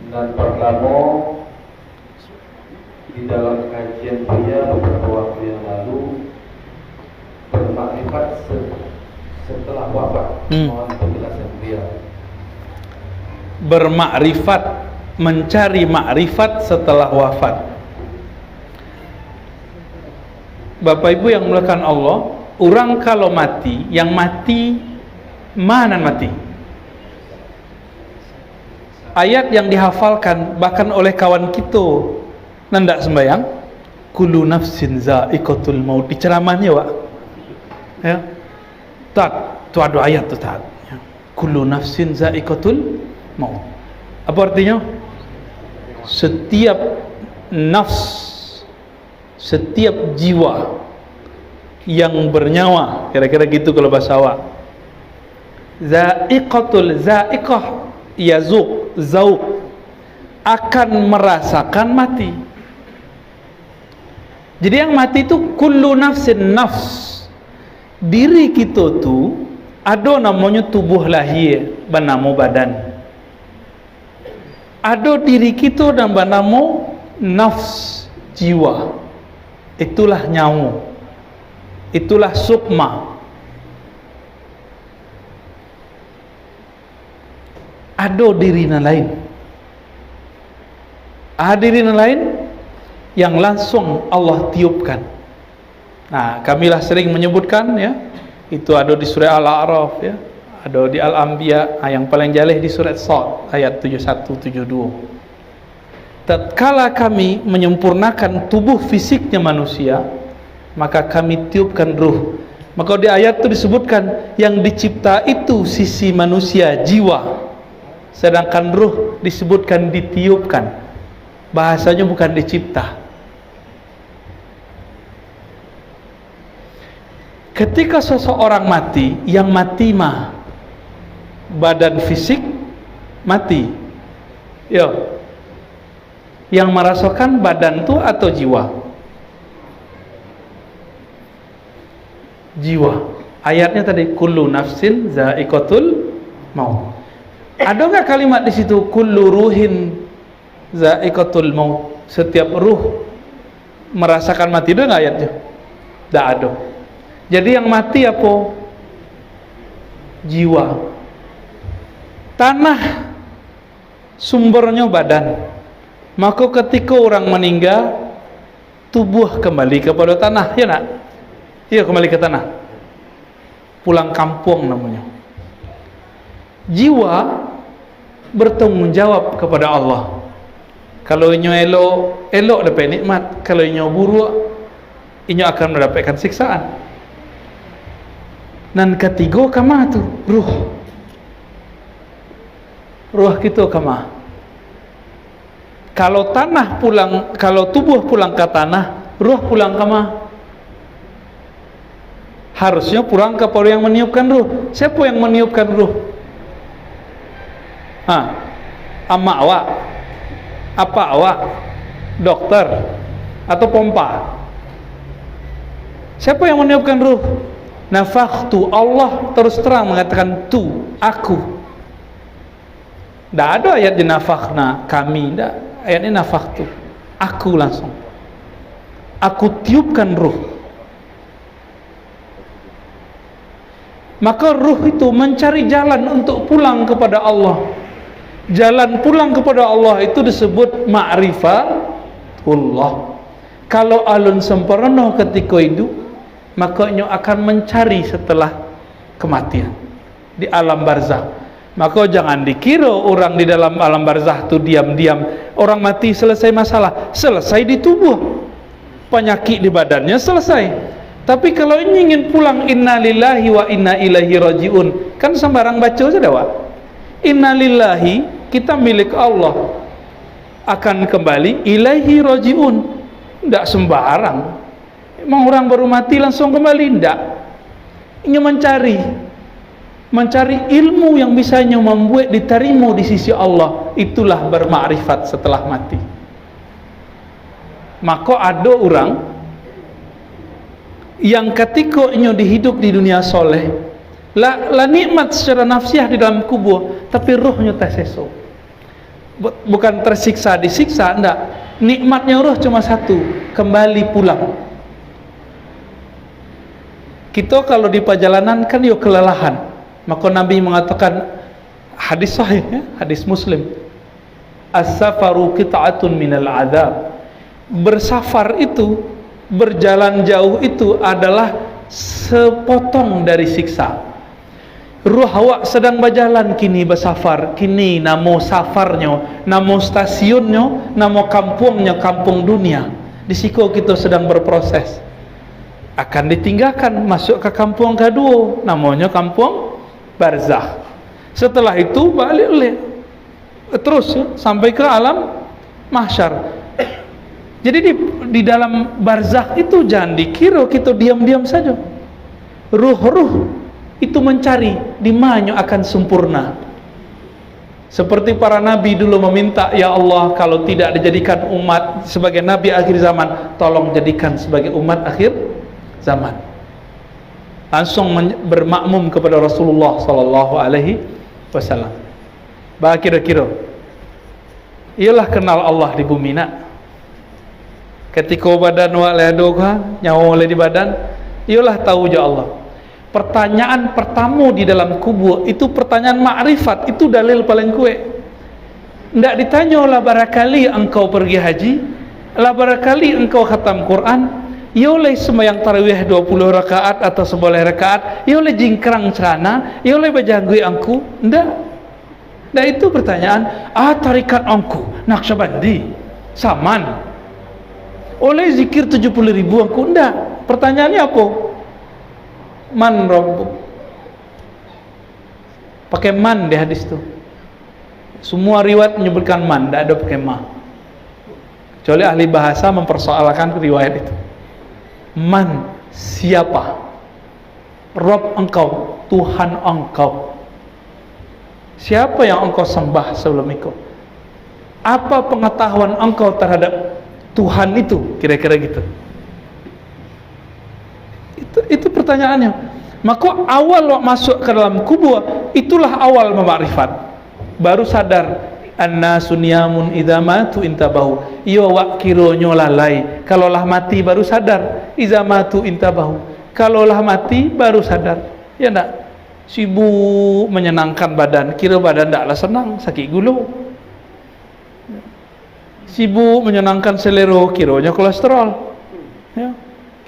Dan Parlamo di dalam kajian Buya beberapa waktu yang lalu bermakrifat setelah wafat. Mohon penjelasan Buya. Bermakrifat, mencari makrifat setelah wafat. Bapak Ibu yang dimuliakan Allah, orang kalau mati, yang mati mana mati? Ayat yang dihafalkan bahkan oleh kawan kita nandak sembayang, kullu nafsin za'iqatul maut, di ceramahnya Pak. Ya. Tak, tu ada ayat tu tak. Ya. Kullu nafsin za'iqatul maut. Apa artinya? Setiap nafs, setiap jiwa yang bernyawa, kira-kira gitu kalau bahasa awak. Za'iqah yazuq, zauq, akan merasakan mati. Jadi yang mati itu kullu nafsin, nafs. Diri kita tu ada namanya tubuh lahir, bernama badan. Ada diri kita dan bernama nafs, jiwa. Itulah nyawa, itulah sukma. Ada diri lain, ada diri lain yang langsung Allah tiupkan. Nah, kamilah sering menyebutkan ya, itu ada di surah Al-A'raf ya, ada di Al-Anbiya, yang paling jaleh di surat Shad ayat 71-72. Tatkala kami menyempurnakan tubuh fisiknya manusia, maka kami tiupkan ruh. Maka di ayat itu disebutkan yang dicipta itu sisi manusia, jiwa, sedangkan ruh disebutkan ditiupkan. Bahasanya bukan dicipta. Ketika seseorang mati, yang mati mah badan fisik mati. Yo. Yang merasakan badan itu atau jiwa? Jiwa. Ayatnya tadi kullu nafsin za'iqatul maut. Ada nggak kalimat di situ kullu ruhin za'iqatul maut? Setiap ruh merasakan mati, ada nggak ayatnya? Tidak ada. Jadi yang mati apa? Jiwa. Tanah sumbernya badan. Maka ketika orang meninggal, tubuh kembali kepada tanah, ya nak? Iya, kembali ke tanah. Pulang kampung namanya. Jiwa bertanggung jawab kepada Allah. Kalau inyo elok dapat nikmat, kalau inyo buruk, inyo akan mendapatkan siksaan. Dan ketiga kama tu ruh kita kama. Kalau tanah pulang, kalau tubuh pulang ke tanah, ruh pulang kama. Harusnya pulang kepada yang meniupkan ruh. Siapa yang meniupkan ruh? Ama awak, apa awak, dokter atau pompa? Siapa yang meniupkan ruh? Nafakhtu, Allah terus terang mengatakan tu, aku. Tidak ada ayat di nafakhna, kami, tidak. Ayatnya nafakhtu, aku langsung. Aku tiupkan ruh. Maka ruh itu mencari jalan untuk pulang kepada Allah. Jalan pulang kepada Allah itu disebut ma'rifatullah. Kalau alun sempurna ketika hidup, maka nyo akan mencari setelah kematian di alam barzah. Maka jangan dikira orang di dalam alam barzah itu diam-diam. Orang mati selesai masalah, selesai di tubuh, penyakit di badannya selesai. Tapi kalau ingin pulang, innalillahi wa inna ilaihi rajiun, kan sembarang baca saja Pak. Innalillahi, kita milik Allah, akan kembali, ilaihi rajiun, tidak sembarang. Emang orang baru mati langsung kembali? Tidak. Ingin mencari ilmu yang bisa membuat diterima di sisi Allah. Itulah bermakrifat setelah mati. Maka ada orang yang ketika dihidup di dunia soleh, La nikmat secara nafsiah di dalam kubur, tapi ruhnya terseso. Bukan tersiksa, disiksa, enggak. Nikmatnya ruh cuma satu, kembali pulang. Kita kalau di perjalanan kan yuk kelelahan. Maka Nabi mengatakan, hadis sahih ya, hadis Muslim, as-safaru qit'atun minal adab. Bersafar itu, berjalan jauh itu adalah sepotong dari siksa. Ruh awak sedang berjalan kini bersafar, kini namo safarnya, namo stasiunnya, namo kampungnya, kampung dunia. Di situ kita sedang berproses. Akan ditinggalkan masuk ke kampung kedua, namanya kampung barzakh. Setelah itu balik terus ya, sampai ke alam mahsyar. Jadi di dalam barzakh itu jangan dikira kita diam-diam saja. Ruh-ruh itu mencari di mana akan sempurna. Seperti para nabi dulu meminta, ya Allah, kalau tidak dijadikan umat sebagai nabi akhir zaman, tolong jadikan sebagai umat akhir zaman. Langsung bermakmum kepada Rasulullah sallallahu alaihi wasallam. Bah kira-kira ialah kenal Allah di bumi nak. Ketika badan wa ledoga nyawa oleh di badan, ialah tahu je Allah. Pertanyaan pertama di dalam kubur itu pertanyaan makrifat, itu dalil paling kuat. Tidak ditanya lah barakali engkau pergi haji, lah barakali engkau khatam Quran, ya oleh sembahyang tarawih 20 rakaat atau 11 rakaat, ya oleh jingkrang celana, ya oleh berjanggui angku. Tidak. Nah itu pertanyaan. Tarikat angku Naqsyabandi Saman oleh zikir 70.000 angku. Tidak. Pertanyaannya apa? Man Rabbuk. Pakai man di hadis tu. Semua riwayat menyebutkan man, tidak ada pakai ma. Kecuali ahli bahasa mempersoalkan riwayat itu. Man, siapa? Rabb engkau, Tuhan engkau. Siapa yang engkau sembah sebelum itu? Apa pengetahuan engkau terhadap Tuhan itu? Kira-kira gitu. Itu pertanyaannya. Maka awal masuk ke dalam kubur, itulah awal memakrifat. Baru sadar, annasu niyamun idza matu intabahu. Iya wak kironyo lalai. Kalaulah mati baru sadar, idza matu intabahu. Kalaulah mati baru sadar. Ya enggak? Sibuk menyenangkan badan, kira badan tidaklah senang, sakit gulu. Sibuk menyenangkan selera, kiranya kolesterol. Ya.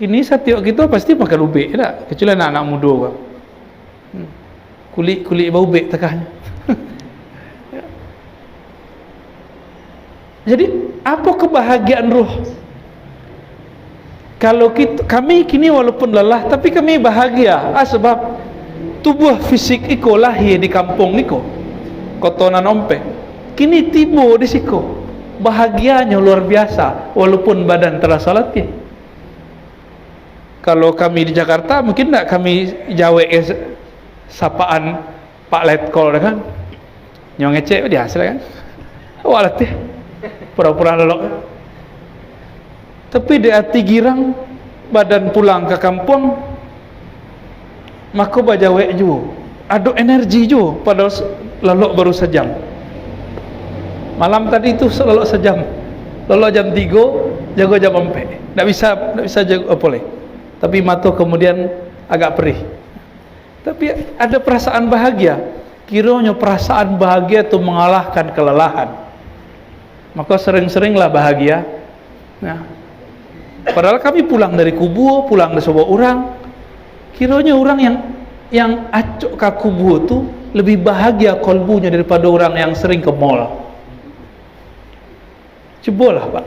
Kini setiap kita pasti pakai lubek tak? Kecuali anak-anak muda kan. Kulit bau bek tekahnya. Jadi apa kebahagiaan ruh? Kalau kami kini walaupun lelah tapi kami bahagia. Sebab tubuh fisik iko lahir di kampung niko, kotonan ompe. Kini tiba di siku. Bahagianya luar biasa walaupun badan terasa letih. Kalau kami di Jakarta mungkin tak kami jawe sapaan Pak Letkol kan, nyong ngecek dia hasil kan, wah letih, pura-pura lelok. Tapi di hati girang badan pulang ke kampung, maka bajawe juga, ada energi juga pada lelok baru sejam. Malam tadi itu lelok sejam, lelok jam 3, jago jam 4, tak bisa jago apa boleh. Tapi mata kemudian agak perih. Tapi ada perasaan bahagia. Kiranya perasaan bahagia itu mengalahkan kelelahan. Maka sering-seringlah bahagia. Nah, padahal kami pulang dari kubur, pulang dari sebuah orang. Kiranya orang yang acuk ke kubur itu lebih bahagia kolbunya daripada orang yang sering ke mall. Cobalah Pak.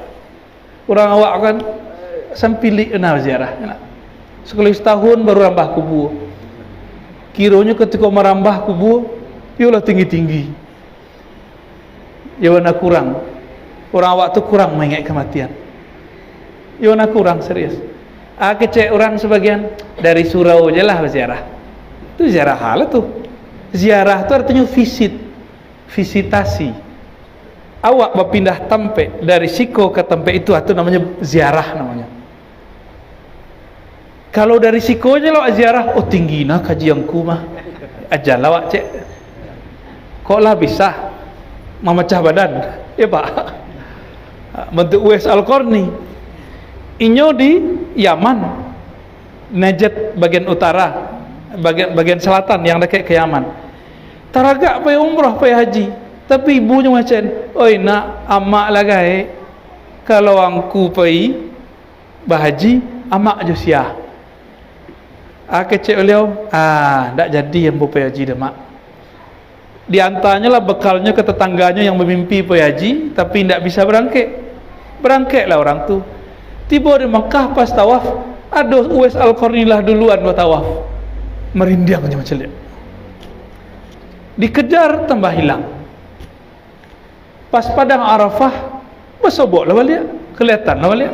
Orang awak kan sampilik kenal ziarah. Sekali setahun baru rambah kubur. Kiranya ketika merambah kubur, ialah tinggi-tinggi. Yawana kurang. Orang awak tu kurang mengingat kematian. Yawana kurang serius. Kecek orang sebagian dari surau je lah ziarah. Itu ziarah hal tu. Ziarah tu artinya visitasi. Awak berpindah tempat dari siko ke tempat itu namanya ziarah namanya. Kalau dari siko aja lo ziarah, tinggi nah kaji yang kumah. ajal lawak cek. Kok lah bisa memecah badan, ya Pak? Bentuk Uwais Al-Qarni. Inyo di Yaman, Najd bagian utara, bagian selatan yang dekat ke Yaman. Taragak pay umrah pay haji, tapi ibunya macam, oi nak amak lah gai, kalau angku pay bahaji amak je sia. Kecek beliau, tak jadi yang pay haji dah mak. Di antaranya lah bekalnya ke tetangganya yang bermimpi pay haji, tapi tidak bisa berangkatlah orang tu. Tiba di Mekah pas tawaf, aduh Uwais Al-Qarni lah duluan buat tawaf, merindangnya macam dia. Dikejar tambah hilang. Pas padang Arafah bersobok lah balik, kelihatan lah balik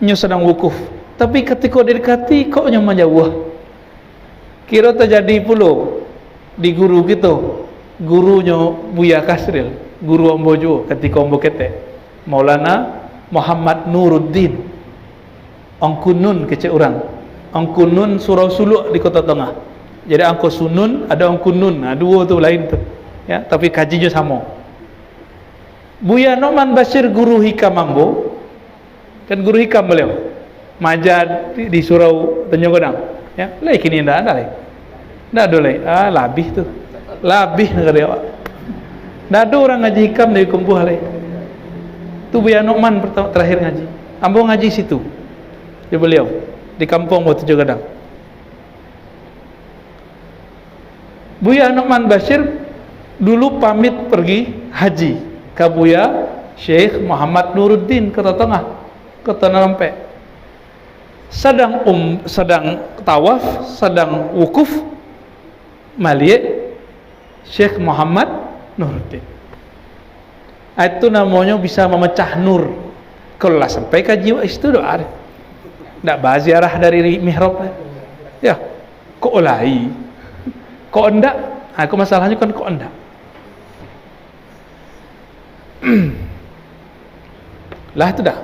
nyo sedang wukuf, tapi ketika didekati kok nyo menjauh. Kira terjadi pula di guru kita, gurunya Buya Kasril, guru Ombojo ketika Ombo Ketek, Maulana Muhammad Nuruddin Angkunun kecek orang. Angkunun Surau Suluk di Kota Tengah. Jadi angko sunun ada angkunun, dua tu lain tu. Ya, tapi kajinya sama. Buya Noman Bashir guru hikam Ambo, kan guru hikam beliau. Majad di Surau Tanjung Godang. Ya, lai kini ndak ada lai. Ndak ada lai. Labih tu. Labih negara dia. Ndak ada orang ngaji hikam dari kumpuh lai. Tu Buya Noman terakhir ngaji. Ambo ngaji situ. Di beliau di kampung Tanjung Godang. Buya Noman Bashir dulu pamit pergi haji ke Buya Syekh Muhammad Nuruddin ke Tengah, ke Tanah Lampek. Sedang tawaf, sedang wukuf, maliek Syekh Muhammad Nuruddin. Itu namanya bisa memecah nur. Kalau lah sampai kaji itu doa. Tidak baziarah dari mihrab. Ya, kok olai? Kok enggak? Aku masalahnya kan kok enggak? Lah itu dah.